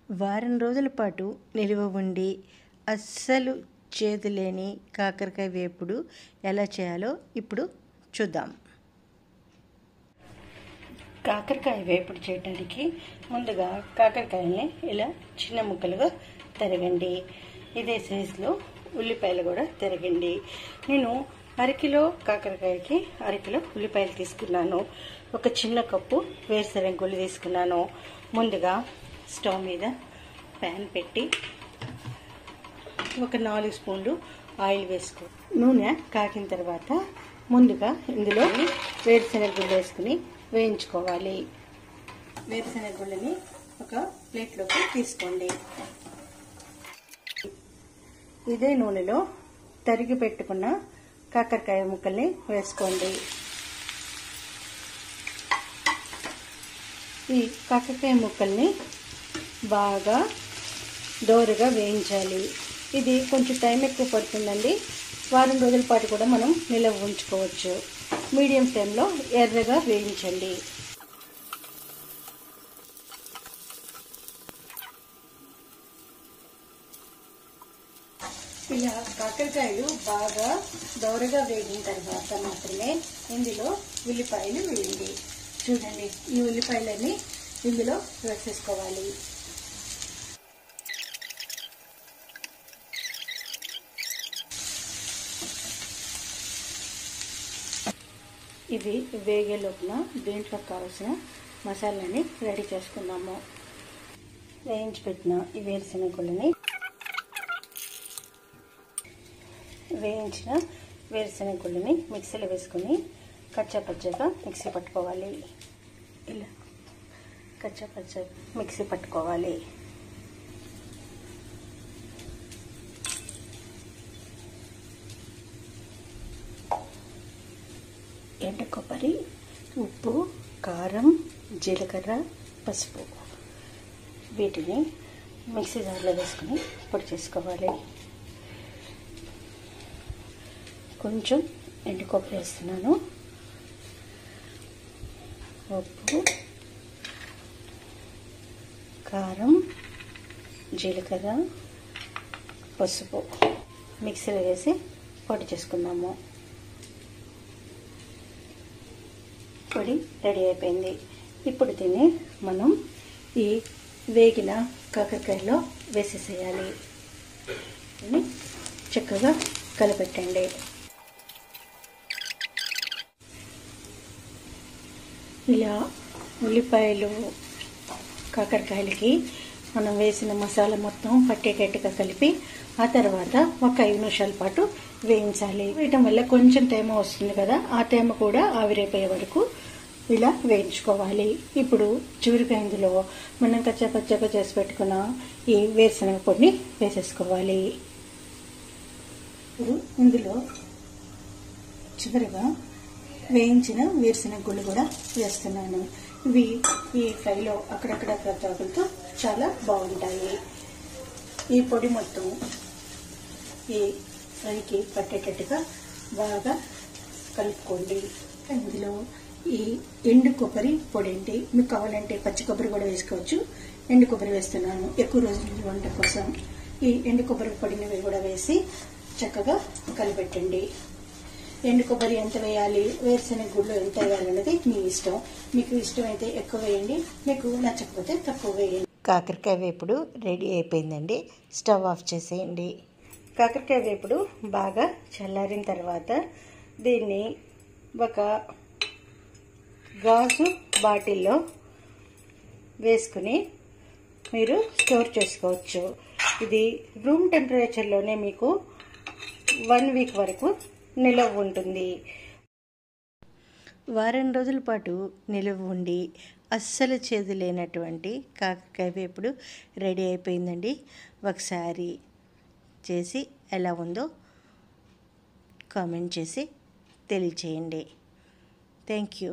వారం రోజుల పాటు నిలువ ఉండి అస్సలు చేదు లేని కాకరకాయ వేపుడు ఎలా చేయాలో ఇప్పుడు చూద్దాం. కాకరకాయ వేపుడు చేయడానికి ముందుగా కాకరకాయల్ని ఇలా చిన్న ముక్కలుగా తరగండి. ఇదే సైజులో ఉల్లిపాయలు కూడా తరగండి. నేను అరకిలో కాకరకాయకి అరకిలో ఉల్లిపాయలు తీసుకున్నాను. ఒక చిన్న కప్పు వేరుశనగ గుళ్ళు తీసుకున్నాను. ముందుగా స్టవ్ మీద ప్యాన్ పెట్టి ఒక 4 స్పూన్లు ఆయిల్ వేసుకో. నూనె కాగిన తర్వాత ముందుగా ఇందులో వేరుశనగ గుళ్ళు వేసుకుని వేయించుకోవాలి. వేరుశనగ గుళ్ళని ఒక ప్లేట్లోకి తీసుకోండి. ఇదే నూనెలో తరిగి పెట్టుకున్న కాకరకాయ ముక్కల్ని వేసుకోండి. ఈ కాకరకాయ ముక్కల్ని బాగా దోరగా వేయించాలి. ఇది కొంచెం టైం ఎక్కువ పడుతుందండి. వారం రోజుల పాటు కూడా మనం నిల్వ ఉంచుకోవచ్చు. మీడియం ఫ్లేమ్లో ఎర్రగా వేయించండి. ఇలా కాకరకాయలు బాగా దోరగా వేగిన తర్వాత మాత్రమే ఇందులో ఉల్లిపాయలు వేయండి. చూడండి, ఈ ఉల్లిపాయలని ఇందులో వేసేసుకోవాలి. ఇవి వేగే లోపల దీంట్లో కావాల్సిన మసాలాని రెడీ చేసుకుందాము. వేయించి పెట్టిన ఈ వేరుశనగ గుళ్ళని మిక్సీలో వేసుకుని కచ్చాపచ్చాగా మిక్సీ పట్టుకోవాలి. ఇలా కచ్చాపచ్చాగా మిక్సీ పట్టుకోవాలి. ఎండు కొబ్బరి, ఉప్పు, కారం, జీలకర్ర, పసుపు వీటిని మిక్సీ జార్లో వేసుకుని పొడి చేసుకోవాలి. కొంచెం ఎండు కొబ్బరి వేస్తున్నాను. ఉప్పు, కారం, జీలకర్ర, పసుపు మిక్సీలో వేసి పొడి చేసుకుందాము. పొడి రెడీ అయిపోయింది. ఇప్పుడు దీన్ని మనం ఈ వేగిన కాకరకాయలో వేసేసేయాలి. చక్కగా కలపెట్టండి. ఇలా ఉల్లిపాయలు కాకరకాయలకి మనం వేసిన మసాలా మొత్తం పట్టేటట్టుగా కలిపి ఆ తర్వాత ఒక 5 నిమిషాల పాటు వేయించాలి. వేయటం వల్ల కొంచెం తేమ వస్తుంది కదా, ఆ తేమ కూడా ఆవిరైపోయే వరకు ఇలా వేయించుకోవాలి. ఇప్పుడు చివరిగా ఇందులో మనం కచ్చాపచ్చాగా చేసి పెట్టుకున్న ఈ వేరుశనగ పొడిని వేసేసుకోవాలి. ఇప్పుడు ఇందులో చివరిగా వేయించిన వేరుశనగ గుళ్ళు కూడా వేస్తున్నాను. ఇవి ఈ ఫ్రైలో అక్కడక్కడ తగులుతూ చాలా బాగుంటాయి. ఈ పొడి మొత్తం ఈ ఫ్రైకి పట్టేటట్టుగా బాగా కలుపుకోండి. ఇందులో ఈ ఎండు కొబ్బరి పొడి అండి, మీకు కావాలంటే పచ్చి కొబ్బరి కూడా వేసుకోవచ్చు. ఎండు కొబ్బరి వేస్తున్నాను ఎక్కువ రోజుల వంట కోసం. ఈ ఎండు కొబ్బరి పొడిని కూడా వేసి చక్కగా కలిపెట్టండి. ఎండు కొబ్బరి ఎంత వేయాలి, వేరుశనగ గుళ్ళు ఎంత వేయాలి అనేది మీ ఇష్టం. మీకు ఇష్టమైతే ఎక్కువ వేయండి, మీకు నచ్చకపోతే తక్కువ వేయండి. కాకరకాయ వేపుడు రెడీ అయిపోయిందండి. స్టవ్ ఆఫ్ చేసేయండి. కాకరకాయ వేపుడు బాగా చల్లారిన తర్వాత దీన్ని ఒక గాజు బాటిల్లో వేసుకుని మీరు స్టోర్ చేసుకోవచ్చు. ఇది రూమ్ టెంపరేచర్లోనే మీకు 1 వీక్ వరకు నిల్వ ఉంటుంది. వారం రోజుల పాటు నిలువ ఉండి అస్సలు చేదు లేనటువంటి కాకరకాయ వేపుడు రెడీ అయిపోయిందండి. ఒకసారి చేసి ఎలా ఉందో కామెంట్ చేసి తెలియచేయండి. Thank you.